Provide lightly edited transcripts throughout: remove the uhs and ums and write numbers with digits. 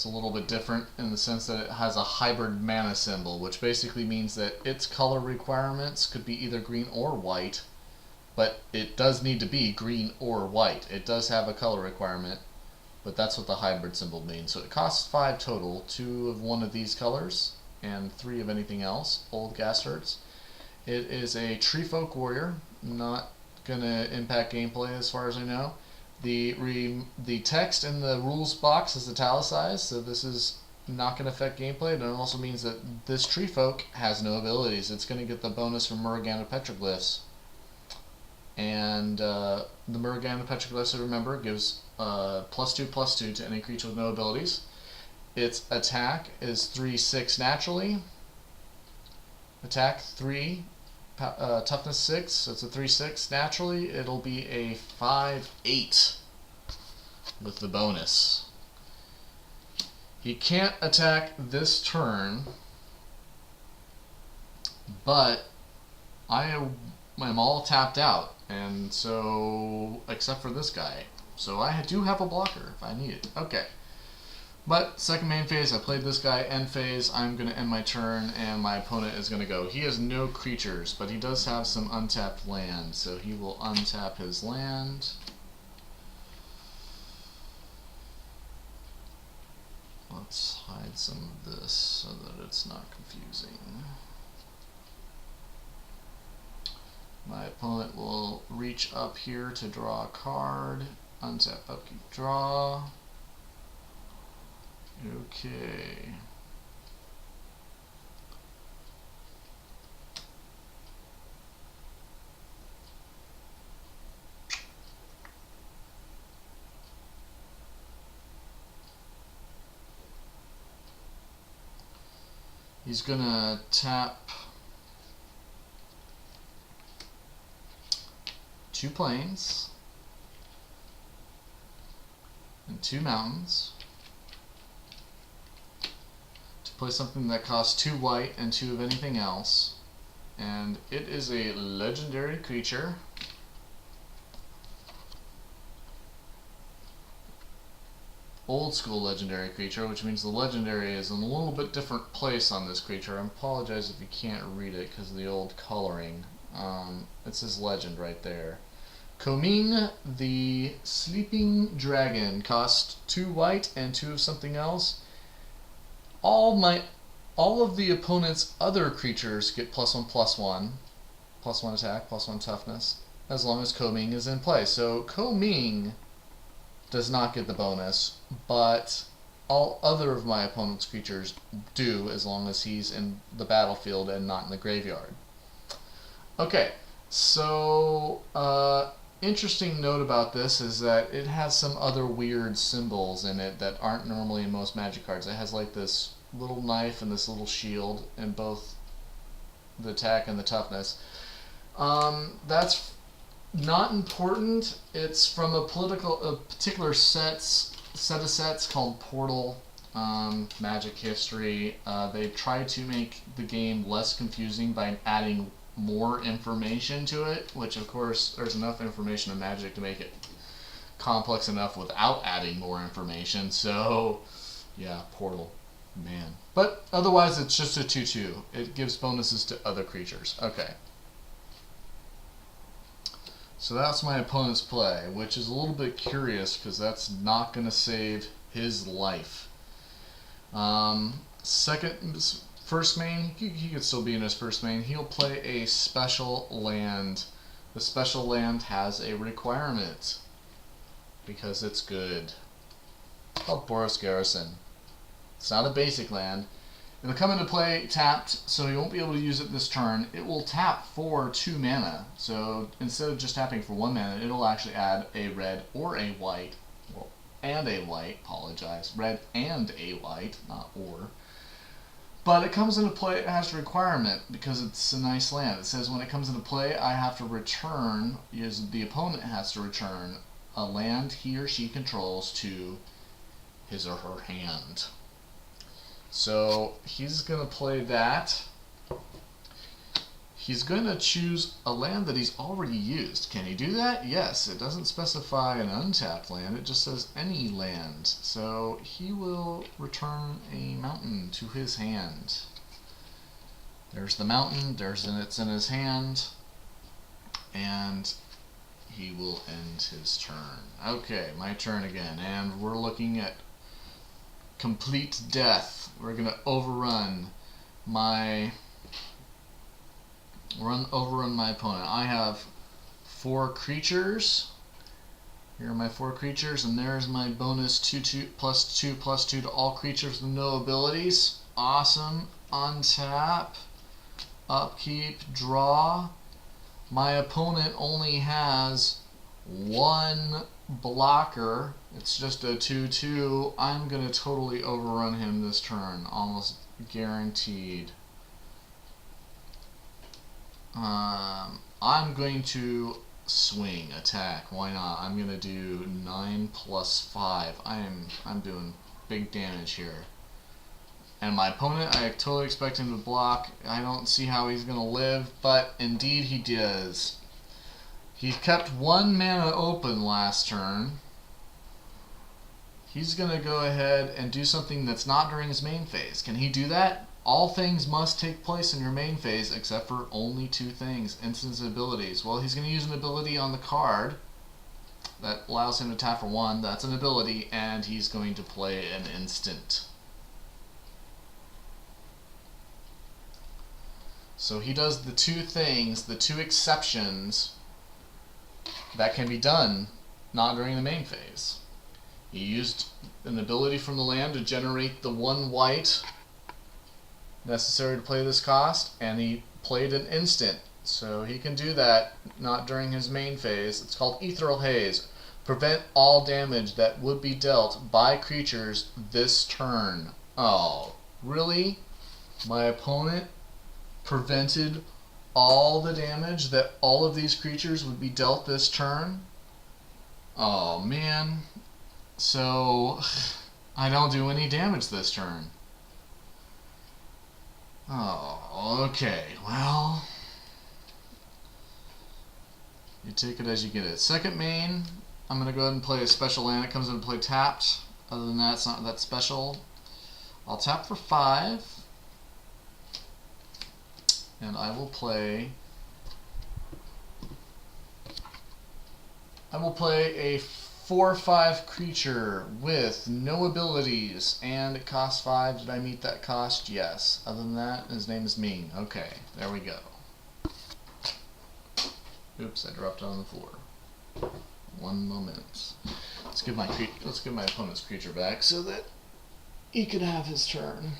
It's a little bit different in the sense that it has a hybrid mana symbol, which basically means that its color requirements could be either green or white, but it does need to be green or white. It does have a color requirement, but that's what the hybrid symbol means. So it costs 5 total, 2 of one of these colors, and 3 of anything else, old Gastards. It is a Tree Folk Warrior, not going to impact gameplay as far as I know. The text in the rules box is italicized, so this is not going to affect gameplay, but it also means that this Tree Folk has no abilities. It's going to get the bonus from Murugana Petroglyphs. And the Murugana Petroglyphs, remember, gives +2/+2 to any creature with no abilities. Its attack is 3/6 naturally. Attack 3, toughness 6, so it's a 3/6 naturally. It'll be a 5/8 with the bonus. He can't attack this turn, but I am all tapped out, and so except for this guy, so I do have a blocker if I need it. Okay. But second main phase, I played this guy. End phase, I'm going to end my turn, and my opponent is going to go. He has no creatures, but he does have some untapped land, so he will untap his land. Let's hide some of this so that it's not confusing. My opponent will reach up here to draw a card. Untap, upkeep, draw. Okay. He's gonna tap 2 plains and 2 mountains. Play something that costs 2 white and 2 of anything else, and it is a legendary creature. Old school legendary creature, which means the legendary is in a little bit different place on this creature. I apologize if you can't read it because of the old coloring. It says legend right there. Coming, the sleeping dragon, costs 2 white and 2 of something else. All of the opponent's other creatures get +1/+1, +1 attack, +1 toughness, as long as Coming is in play. So Coming does not get the bonus, but all other of my opponent's creatures do, as long as he's in the battlefield and not in the graveyard. Okay, so interesting note about this is that it has some other weird symbols in it that aren't normally in most Magic cards. It has like this little knife and this little shield in both the attack and the toughness. That's not important. It's from a particular set of sets called Portal. Magic history. They try to make the game less confusing by adding more information to it, which of course there's enough information in Magic to make it complex enough without adding more information. So yeah, Portal, man. But otherwise it's just a 2/2. It gives bonuses to other creatures. Okay. So that's my opponent's play, which is a little bit curious because that's not going to save his life. First main, he could still be in his first main. He'll play a special land. The special land has a requirement because it's good. It's called Boros Garrison. It's not a basic land. It'll come into play tapped, so you won't be able to use it this turn. It will tap for 2 mana. So instead of just tapping for 1 mana, it'll actually add a red or a white. Well, and a white, apologize. Red and a white, not or. But it comes into play, it has a requirement because it's a nice land. It says when it comes into play, I have to return, the opponent has to return a land he or she controls to his or her hand. So he's going to play that. He's going to choose a land that he's already used. Can he do that? Yes. It doesn't specify an untapped land. It just says any land. So he will return a mountain to his hand. There's the mountain. It's in his hand. And he will end his turn. Okay, my turn again. And we're looking at complete death. We're going to overrun my opponent. I have 4 creatures. Here are my 4 creatures, and there's my bonus 2 plus 2 plus 2 to all creatures with no abilities. Awesome. Untap, upkeep, draw. My opponent only has 1 blocker. It's just a 2/2. I'm going to totally overrun him this turn, almost guaranteed. I'm going to swing, attack. Why not? I'm going to do 9 plus 5. I'm doing big damage here. And my opponent, I totally expect him to block. I don't see how he's going to live, but indeed he does. He kept 1 mana open last turn. He's going to go ahead and do something that's not during his main phase. Can he do that? All things must take place in your main phase except for only 2 things, instants and abilities. Well, he's going to use an ability on the card that allows him to tap for 1. That's an ability, and he's going to play an instant. So he does the 2 things, the 2 exceptions that can be done not during the main phase. He used an ability from the land to generate the 1 white necessary to play this cost, and he played an instant. So he can do that not during his main phase. It's called Etheral Haze. Prevent all damage that would be dealt by creatures this turn. Oh, really? My opponent prevented all the damage that all of these creatures would be dealt this turn? Oh man. So I don't do any damage this turn. Oh, okay. Well, you take it as you get it. Second main, I'm going to go ahead and play a special land. It comes into play tapped. Other than that, it's not that special. I'll tap for 5. And I will play a 4/5 creature with no abilities, and it costs 5. Did I meet that cost? Yes. Other than that, his name is Ming. Okay, there we go. Oops, I dropped it on the floor. 1 moment. Let's give my opponent's creature back so that he can have his turn.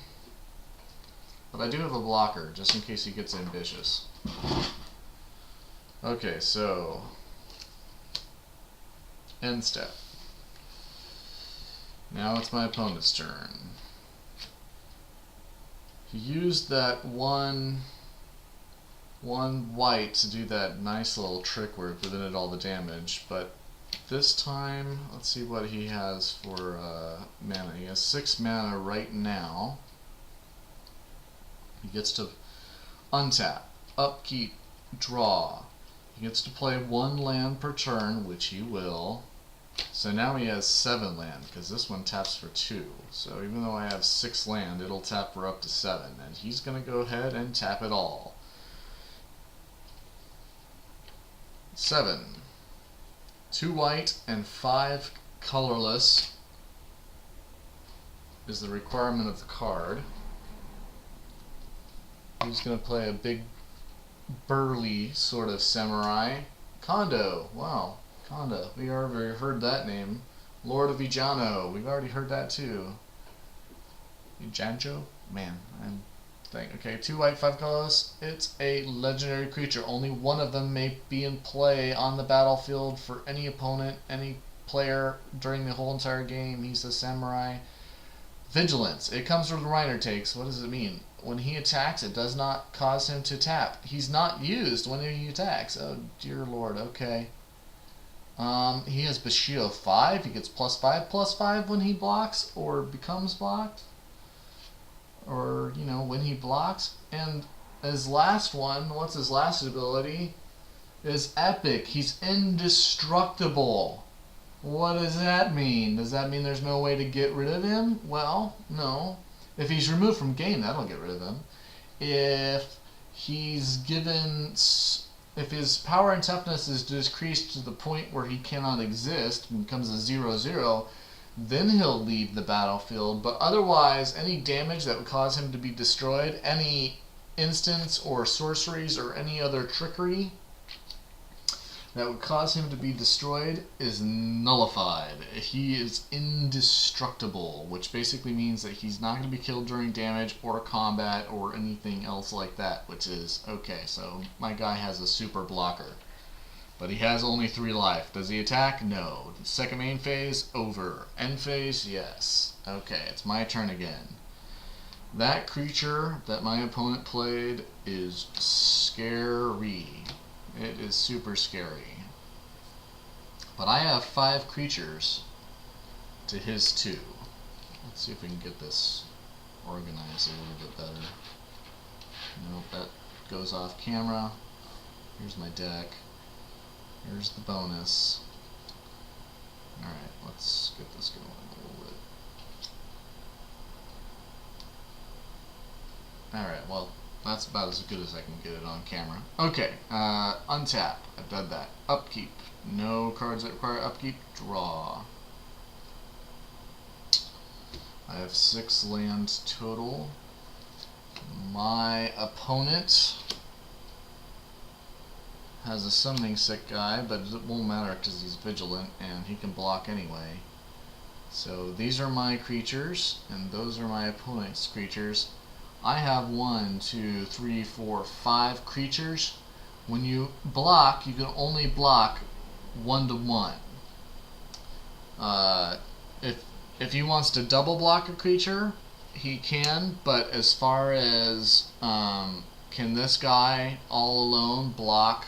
But I do have a blocker, just in case he gets ambitious. Okay, so end step. Now it's my opponent's turn. He used that one white to do that nice little trick where it prevented all the damage, but this time, let's see what he has for mana. He has 6 mana right now. He gets to untap, upkeep, draw. He gets to play 1 land per turn, which he will. So now he has 7 land, because this one taps for 2. So even though I have 6 land, it'll tap for up to 7. And he's going to go ahead and tap it all. 7. 2 white and 5 colorless is the requirement of the card. He's going to play a big, burly sort of samurai. Kondo. Wow. Kondo. We already heard that name. Lord of Ijano. We've already heard that too. Ijanjo? Man, I'm thinking. Okay, 2 white, 5 colorless. It's a legendary creature. Only one of them may be in play on the battlefield for any opponent, any player during the whole entire game. He's a samurai. Vigilance. It comes with Reiner takes. What does it mean? When he attacks, it does not cause him to tap. He's not used when he attacks. Oh, dear Lord. Okay. He has Bushido 5. He gets +5/+5 when he blocks or becomes blocked. Or, you know, when he blocks. And his last one, what's his last ability? Is epic. He's indestructible. What does that mean? Does that mean there's no way to get rid of him? Well, no. If he's removed from game, that'll get rid of him. If he's given, if his power and toughness is decreased to the point where he cannot exist and becomes a 0/0, then he'll leave the battlefield. But otherwise, any damage that would cause him to be destroyed, any instants or sorceries or any other trickery that would cause him to be destroyed is nullified. He is indestructible, which basically means that he's not going to be killed during damage or combat or anything else like that, which is okay. So my guy has a super blocker, but he has only 3 life. Does he attack? No. Second main phase? Over. End phase? Yes. Okay, it's my turn again. That creature that my opponent played is scary. It is super scary. But I have 5 creatures to his 2. Let's see if we can get this organized a little bit better. Nope, that goes off camera. Here's my deck. Here's the bonus. Alright, let's get this going a little bit. Alright, well, that's about as good as I can get it on camera. Okay, untap. I've done that. Upkeep. No cards that require upkeep. Draw. I have 6 lands total. My opponent has a summoning sick guy, but it won't matter because he's vigilant and he can block anyway. So these are my creatures, and those are my opponent's creatures. I have 1, 2, 3, 4, 5 creatures. When you block, you can only block 1 to 1. If he wants to double block a creature, he can. But as far as can this guy all alone block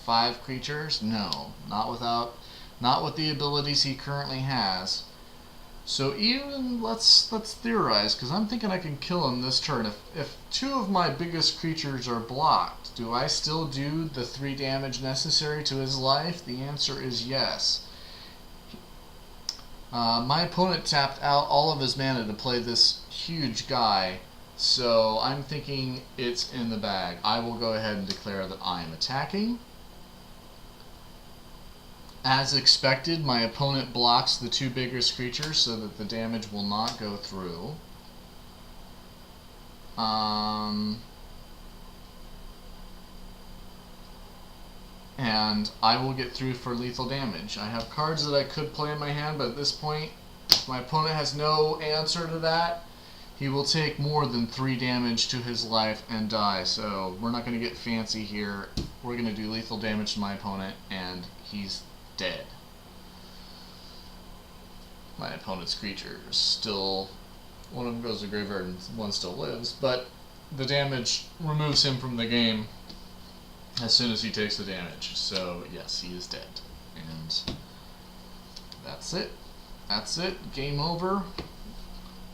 5 creatures? No, not with the abilities he currently has. So even, let's theorize, because I'm thinking I can kill him this turn. If 2 of my biggest creatures are blocked, do I still do the 3 damage necessary to his life? The answer is yes. My opponent tapped out all of his mana to play this huge guy, so I'm thinking it's in the bag. I will go ahead and declare that I am attacking. As expected, my opponent blocks the 2 biggest creatures so that the damage will not go through. And I will get through for lethal damage. I have cards that I could play in my hand, but at this point, if my opponent has no answer to that, he will take more than 3 damage to his life and die. So we're not going to get fancy here. We're going to do lethal damage to my opponent, and he's dead. My opponent's creatures still, one of them goes to the graveyard and one still lives, but the damage removes him from the game as soon as he takes the damage. So yes, he is dead. And that's it. That's it. Game over.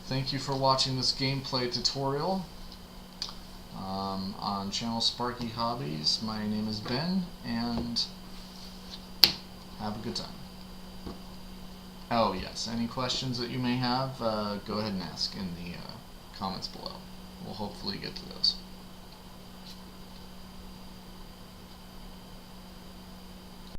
Thank you for watching this gameplay tutorial on channel Sparky Hobbies. My name is Ben, and have a good time. Oh yes, any questions that you may have, go ahead and ask in the comments below. We'll hopefully get to those.